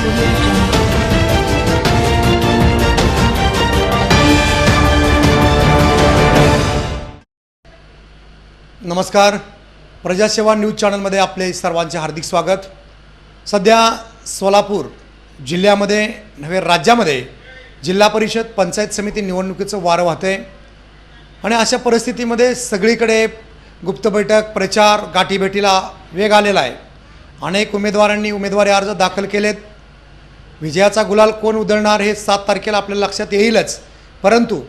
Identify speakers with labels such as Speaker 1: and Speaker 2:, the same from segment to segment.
Speaker 1: नमस्कार, प्रजासेवा न्यूज चॅनलमध्ये आपले सर्वांचे हार्दिक स्वागत। सध्या सोलापूर जिल्ह्यामध्ये नव्हे राज्यामध्ये जिल्हा परिषद पंचायत समिती निवडणुकीचं वारं वाहते आणि अशा परिस्थितीमध्ये सगळीकडे गुप्त बैठक, प्रचार, गाठीभेटीला वेग आलेला आहे। अनेक उमेदवारांनी उमेदवारी अर्ज दाखल केलेत। विजयाचा गुलाल कोण उधळणार हे 7 तारखेला आपल्याला लक्षात येईलच, परंतु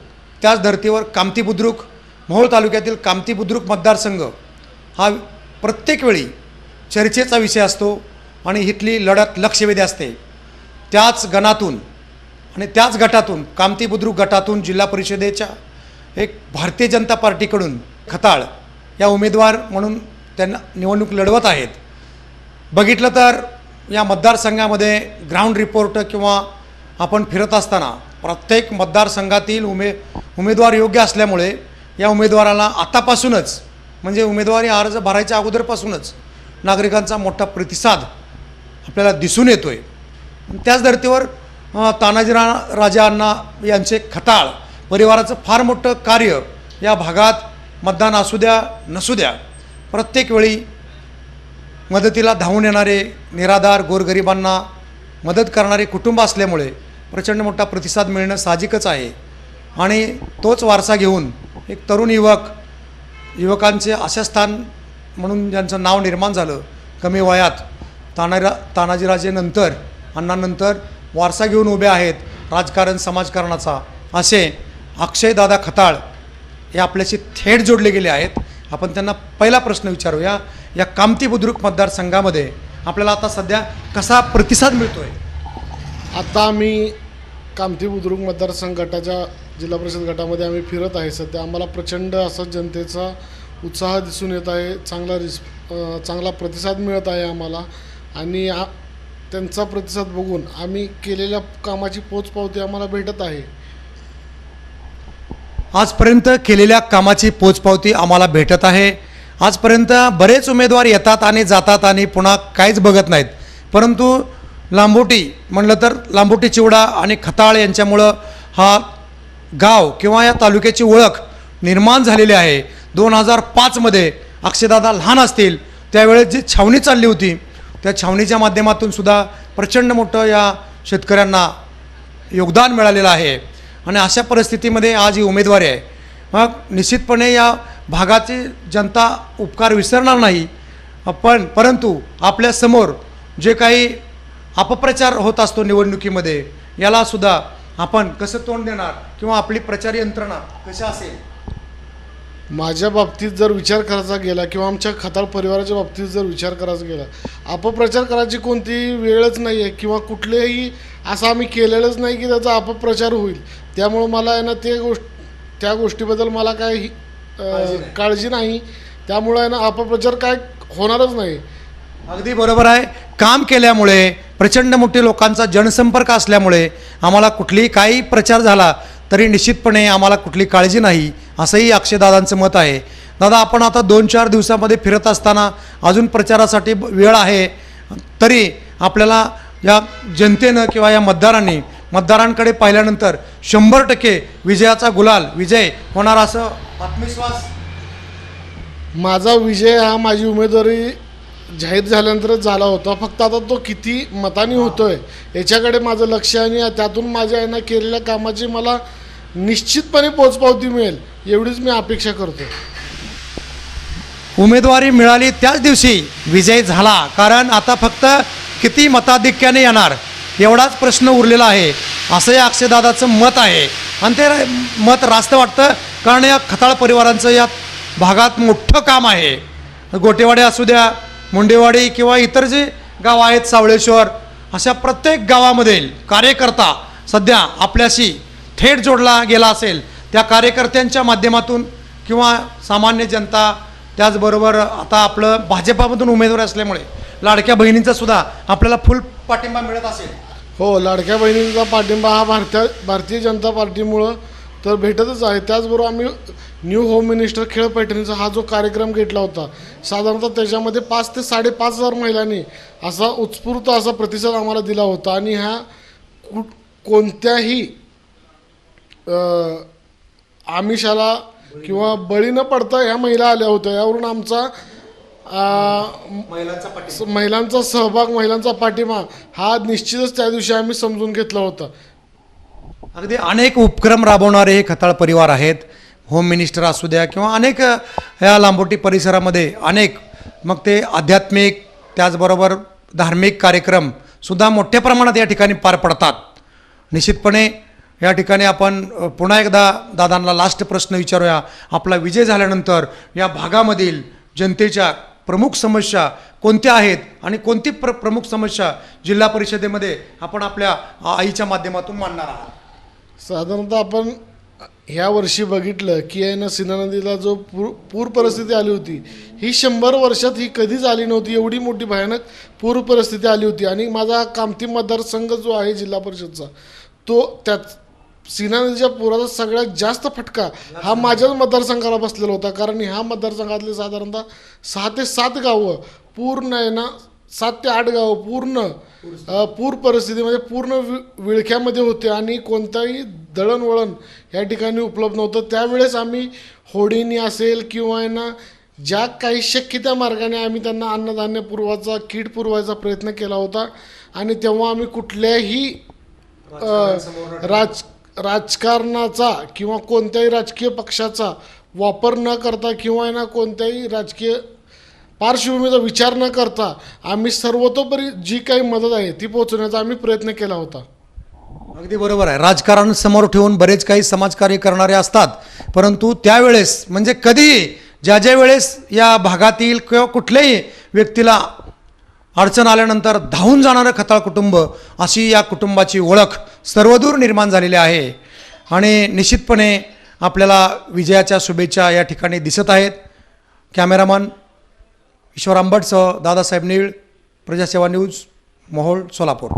Speaker 1: त्याच धर्तीवर कामती बुद्रुक, मोहोळ तालुक्यातील कामती बुद्रुक मतदारसंघ हा प्रत्येक वेळी चर्चेचा विषय असतो आणि इथली लढत लक्षवेधी असते। त्याच गणातून आणि त्याच गटातून कामती बुद्रुक गटातून जिल्हा परिषदेच्या एक भारतीय जनता पार्टीकडून खताळ या उमेदवार म्हणून त्यांना निवडणूक लढवत आहेत। बघितलं तर या मतदारसंघामध्ये ग्राउंड रिपोर्ट किंवा आपण फिरत असताना प्रत्येक मतदारसंघातील उमेदवार योग्य असल्यामुळे या उमेदवाराला आतापासूनच म्हणजे उमेदवारी अर्ज भरायच्या अगोदरपासूनच नागरिकांचा मोठा प्रतिसाद आपल्याला दिसून येतोय। त्याच धर्तीवर तानाजीराजे अण्णा यांचे खताळ परिवाराचं फार मोठं कार्य या भागात मतदान असू द्या नसू द्या प्रत्येक वेळी मदतीला धावून येणारे, निराधार गोरगरिबांना मदत करणारे कुटुंब असल्यामुळे प्रचंड मोठा प्रतिसाद मिळणं साहजिकच आहे। आणि तोच वारसा घेऊन एक तरुण युवकांचे आशास्थान म्हणून ज्यांचं नाव निर्माण झालं कमी वयात तानाजीराजेनंतर अण्णांनंतर वारसा घेऊन उभे आहेत राजकारण समाजकारणाचा, असे अक्षयदादा खताळ हे आपल्याशी थेट जोडले गेले आहेत। आपण त्यांना पहिला प्रश्न विचारूया, या कामती बुद्रुक मतदारसंघामध्ये आपल्याला आता सध्या कसा प्रतिसाद मिळतोय?
Speaker 2: आता आम्ही कामती बुद्रुक मतदारसंघ गटाच्या जिल्हा परिषद गटामध्ये आम्ही फिरत आहे। सध्या आम्हाला प्रचंड असा जनतेचा उत्साह दिसून येत आहे, चांगला प्रतिसाद मिळत आहे आम्हाला आणि त्यांचा प्रतिसाद बघून आम्ही केलेल्या कामाची पोचपावती आम्हाला भेटत आहे।
Speaker 1: आजपर्यंत केलेल्या कामाची पोचपावती आम्हाला भेटत आहे। आजपर्यंत बरेच उमेदवार येतात आणि जातात आणि पुन्हा काहीच बघत नाहीत, परंतु लांबोटी म्हणलं तर लांबोटी चिवडा आणि खताळ यांच्यामुळं हा गाव किंवा या तालुक्याची ओळख निर्माण झालेली आहे। 2005मध्ये अक्षयदादा लहान असतील त्यावेळेस जी छावणी चालली होती त्या छावणीच्या माध्यमातून सुद्धा प्रचंड मोठं या शेतकऱ्यांना योगदान मिळालेलं आहे आणि अशा परिस्थितीमध्ये आज ही उमेदवारी आहे। मग निश्चितपणे या भागाची जनता उपकार विसरणार नाही, परंतु आपल्यासमोर जे काही अपप्रचार होत असतो निवडणुकीमध्ये यालासुद्धा आपण कसं तोंड देणार किंवा आपली प्रचार यंत्रणा कशा असेल?
Speaker 2: माझ्या बाबतीत जर विचार करायचा गेला किंवा आमच्या खताळ परिवाराच्या बाबतीत जर विचार करायचा गेला, अपप्रचार करायची कोणतीही वेळच नाही आहे किंवा कुठलेही असं आम्ही केलेलंच नाही की त्याचा अपप्रचार होईल। त्यामुळं मला आहे ना त्या गोष्टीबद्दल मला काही काळजी नाही, त्यामुळं आहे ना अपप्रचार काय होणारच नाही।
Speaker 1: अगदी बरोबर आहे। काम केल्यामुळे प्रचंड मोठे लोकांचा जनसंपर्क असल्यामुळे आम्हाला कुठलीही काही प्रचार झाला तरी निश्चितपणे आम्हाला कुठली काळजी नाही, असंही अक्षयदादांचं मत आहे। दादा, आपण आता 2-4 दिवसामध्ये फिरत असताना अजून प्रचारासाठी वेळ आहे, तरी आपल्याला या जनतेनं किंवा या मतदारांकडे पाहिल्यानंतर 100% विजयाचा गुलाल विजय होणार असं आत्मविश्वास?
Speaker 2: माझा विजय हा माझी उमेदवारी जाहीर झाल्यानंतरच झाला होता, फक्त आता तो किती मतांनी होतोय याच्याकडे माझं लक्ष आहे आणि त्यातून माझ्या यांना केलेल्या कामाची मला निश्चितपणे पोचपावती मिळेल एवढीच मी अपेक्षा करतो।
Speaker 1: उमेदवारी मिळाली त्याच दिवशी विजय झाला, कारण आता फक्त किती मताधिक्याने येणार एवढाच प्रश्न उरलेला आहे असं या अक्षयदादाचं मत आहे। आणि ते मत रास्त वाटतं, कारण या खताळ परिवारांचं या भागात मोठं काम आहे। गोटेवाडी असू द्या, मुंडेवाडी किंवा इतर जे गाव आहेत, सावळेश्वर, अशा प्रत्येक गावामधील कार्यकर्ता सध्या आपल्याशी थेट जोडला गेला असेल। त्या कार्यकर्त्यांच्या माध्यमातून किंवा सामान्य जनता, त्याचबरोबर आता आपलं भाजपामधून उमेदवार असल्यामुळे लाडक्या बहिणींचा सुद्धा आपल्याला फुल पाठिंबा मिळत असेल।
Speaker 2: हो, लाडक्या बहिणींचा पाठिंबा हा भारतीय जनता पार्टीमुळं तर भेटतच आहे. त्याचबरोबर आम्ही न्यू होम मिनिस्टर खेळ पैठणीचा हा जो कार्यक्रम घेतला होता, साधारणतः त्याच्यामध्ये 5 ते 5,500 महिलांनी असा उत्स्फूर्त असा प्रतिसाद आम्हाला दिला होता. आणि ह्या कोणत्याही आमिषाला किंवा बळी न पडता ह्या महिला आल्या होत्या. यावरून आमचा महिलांचा सहभाग, महिलांचा पाठिंबा हा निश्चितच त्या दिवशी आम्ही समजून घेतला होता.
Speaker 1: अगदी अनेक उपक्रम राबवणारे हे खताळ परिवार आहेत. होम मिनिस्टर असू द्या किंवा अनेक ह्या लांबोटी परिसरामध्ये अनेक, मग ते आध्यात्मिक त्याचबरोबर धार्मिक कार्यक्रमसुद्धा मोठ्या प्रमाणात या ठिकाणी पार पडतात. निश्चितपणे या ठिकाणी आपण पुन्हा एकदा दादांना लास्ट प्रश्न विचारूया. आपला विजय झाल्यानंतर या भागामधील जनतेच्या प्रमुख समस्या कोणत्या आहेत आणि कोणती प्रमुख समस्या जिल्हा परिषदेमध्ये आपण आपल्या आईच्या माध्यमातून मांडणार आहात?
Speaker 2: साधारणतः आपण ह्या वर्षी बघितलं की आहे ना, सीना नदीला जो पूर परिस्थिती आली होती, ही 100 वर्षात ही कधीच आली नव्हती. एवढी मोठी भयानक पूर परिस्थिती आली होती. आणि माझा कामती मतदारसंघ जो आहे जिल्हा परिषदचा, तो त्यात सीना नदीच्या पुराचा सगळ्यात जास्त फटका हा माझ्याच मतदारसंघाला बसलेला होता. कारण ह्या मतदारसंघातले साधारणतः 6 ते 7 गावं पूर्ण आहे ना, 7 ते 8 गावं पूर्ण पूर परिस्थितीमध्ये पूर्ण विळख्यामध्ये होते आणि कोणताही दळणवळण या ठिकाणी उपलब्ध नव्हतं. त्यावेळेस आम्ही होडीनी असेल किंवा आहे ना, ज्या काही शक्य त्या मार्गाने आम्ही त्यांना अन्नधान्य पुरवायचा, किट पुरवायचा प्रयत्न केला होता. आणि तेव्हा आम्ही कुठल्याही राजकारणाचा किंवा कोणत्याही राजकीय पक्षाचा वापर न करता किंवा ना कोणत्याही राजकीय पार्श्वभूमीचा विचार न करता आम्ही सर्वतोपरी जी काही मदत आहे ती पोहोचवण्याचा आम्ही प्रयत्न केला होता.
Speaker 1: अगदी बरोबर आहे. राजकारण समोर ठेवून बरेच काही समाजकार्य करणारे असतात, परंतु त्यावेळेस म्हणजे कधी ज्या वेळेस या भागातील किंवा कुठल्याही व्यक्तीला अडचण आल्यानंतर धावून जाणारं खताळ कुटुंब, अशी या कुटुंबाची ओळख सर्वदूर निर्माण झालेली आहे. आणि निश्चितपणे आपल्याला विजयाच्या शुभेच्छा या ठिकाणी दिसत आहेत. कॅमेरामन ईश्वर आंबटसह दादासाहेब नीळ, प्रजासेवा न्यूज, मोहोळ, सोलापूर.